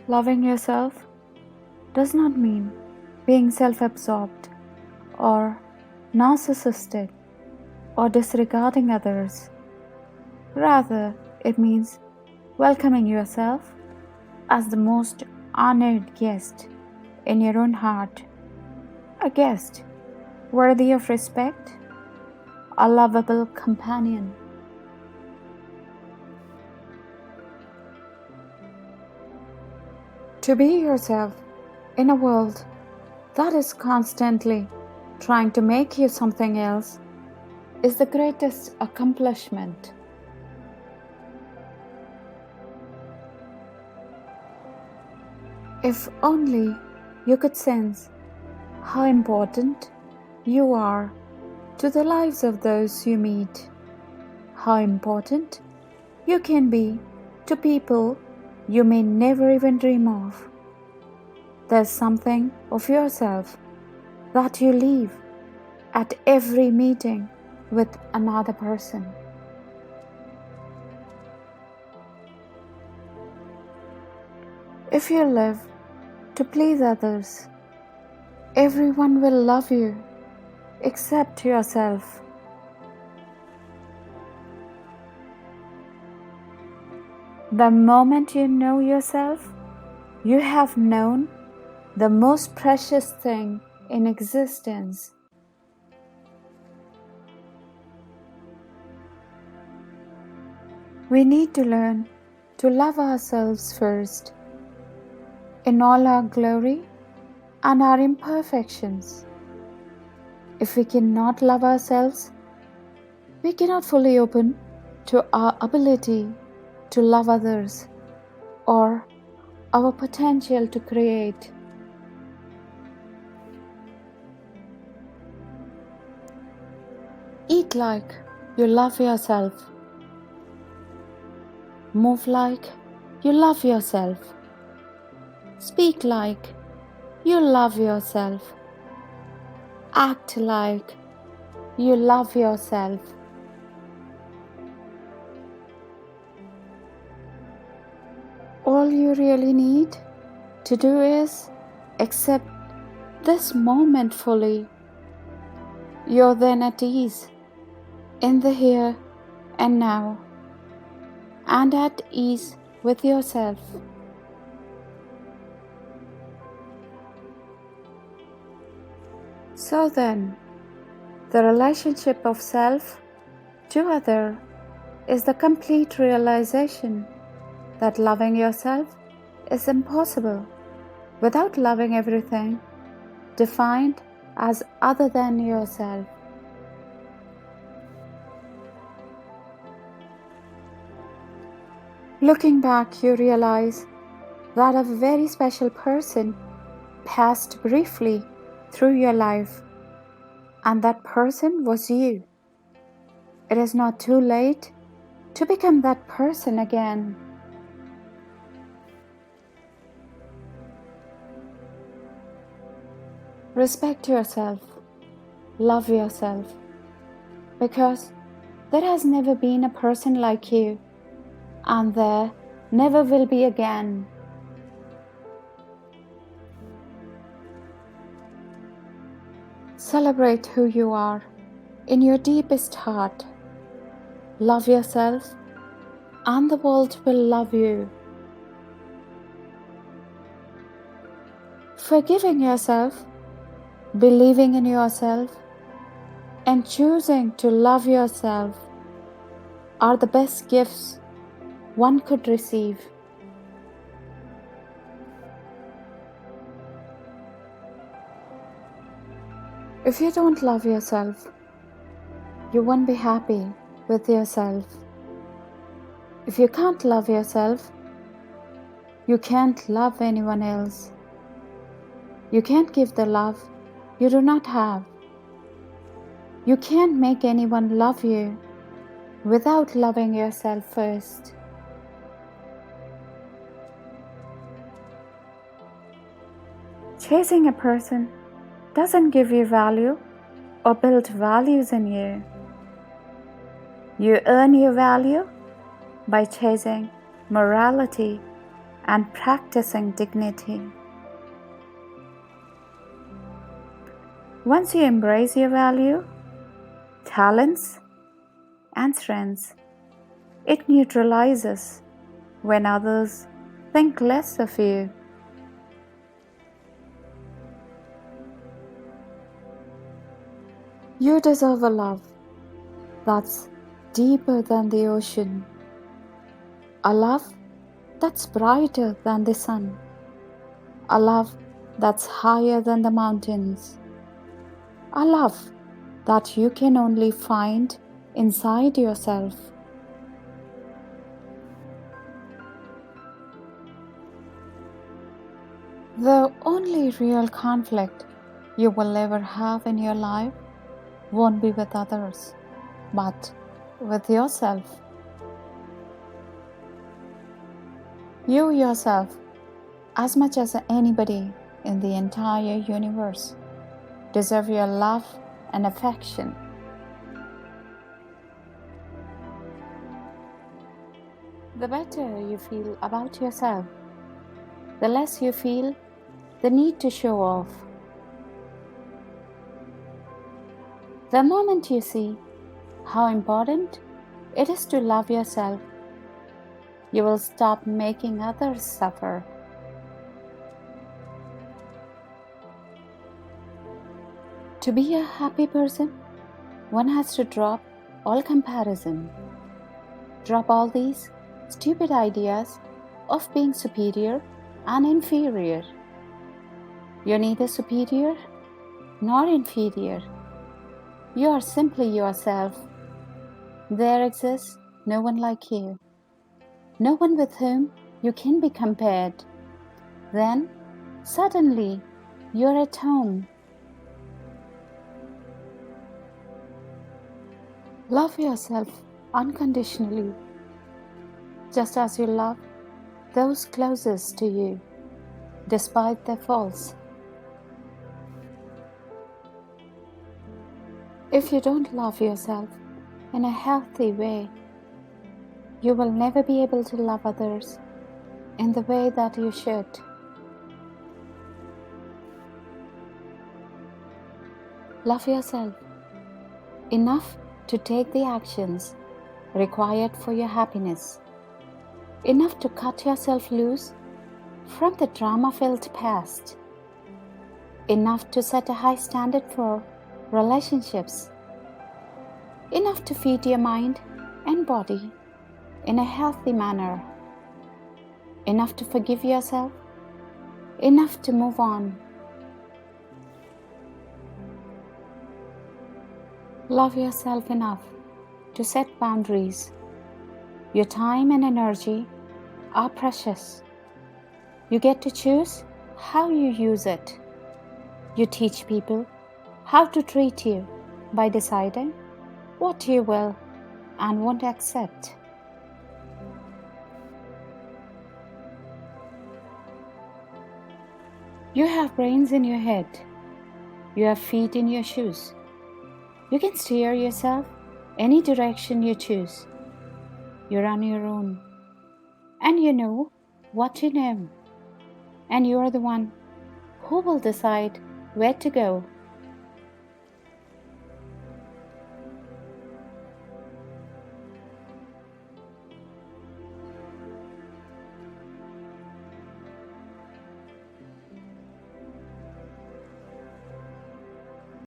Loving yourself does not mean being self-absorbed or narcissistic or disregarding others. Rather, it means welcoming yourself as the most honored guest in your own heart, a guest worthy of respect, a lovable companion. To be yourself in a world that is constantly trying to make you something else is the greatest accomplishment. If only you could sense how important you are to the lives of those you meet, how important you can be to people you may never even dream of. There's something of yourself that you leave at every meeting with another person. If you live to please others, everyone will love you except yourself. The moment you know yourself, you have known the most precious thing in existence. We need to learn to love ourselves first, in all our glory and our imperfections. If we cannot love ourselves, we cannot fully open to our ability to love others or our potential to create. Eat like you love yourself. Move like you love yourself. Speak like you love yourself. Act like you love yourself. All you really need to do is accept this moment fully. You're then at ease in the here and now, and at ease with yourself. So then, the relationship of self to other is the complete realization that loving yourself is impossible without loving everything defined as other than yourself. Looking back, you realize that a very special person passed briefly through your life, and that person was you. It is not too late to become that person again. Respect yourself, love yourself, because there has never been a person like you, and there never will be again. Celebrate who you are in your deepest heart. Love yourself, and the world will love you. Forgiving yourself, believing in yourself, and choosing to love yourself are the best gifts one could receive. If you don't love yourself, you won't be happy with yourself. If you can't love yourself, you can't love anyone else. You can't give the love you do not have. You can't make anyone love you without loving yourself first. Chasing a person doesn't give you value or build values in you. You earn your value by chasing morality and practicing dignity. Once you embrace your value, talents, and strengths, it neutralizes when others think less of you. You deserve a love that's deeper than the ocean, a love that's brighter than the sun, a love that's higher than the mountains, a love that you can only find inside yourself. The only real conflict you will ever have in your life won't be with others, but with yourself. You yourself, as much as anybody in the entire universe, deserve your love and affection. The better you feel about yourself, the less you feel the need to show off. The moment you see how important it is to love yourself, you will stop making others suffer. To be a happy person, one has to drop all comparison. Drop all these stupid ideas of being superior and inferior. You're neither superior nor inferior. You are simply yourself. There exists no one like you, no one with whom you can be compared. Then, suddenly, you're at home. Love yourself unconditionally, just as you love those closest to you, despite their faults. If you don't love yourself in a healthy way, you will never be able to love others in the way that you should. Love yourself enough to take the actions required for your happiness, enough to cut yourself loose from the drama-filled past, enough to set a high standard for relationships, enough to feed your mind and body in a healthy manner, enough to forgive yourself, enough to move on. Love yourself enough to set boundaries. Your time and energy are precious. You get to choose how you use it. You teach people how to treat you by deciding what you will and won't accept. You have brains in your head. You have feet in your shoes. You can steer yourself any direction you choose. You're on your own. And you know what you know. And you're the one who will decide where to go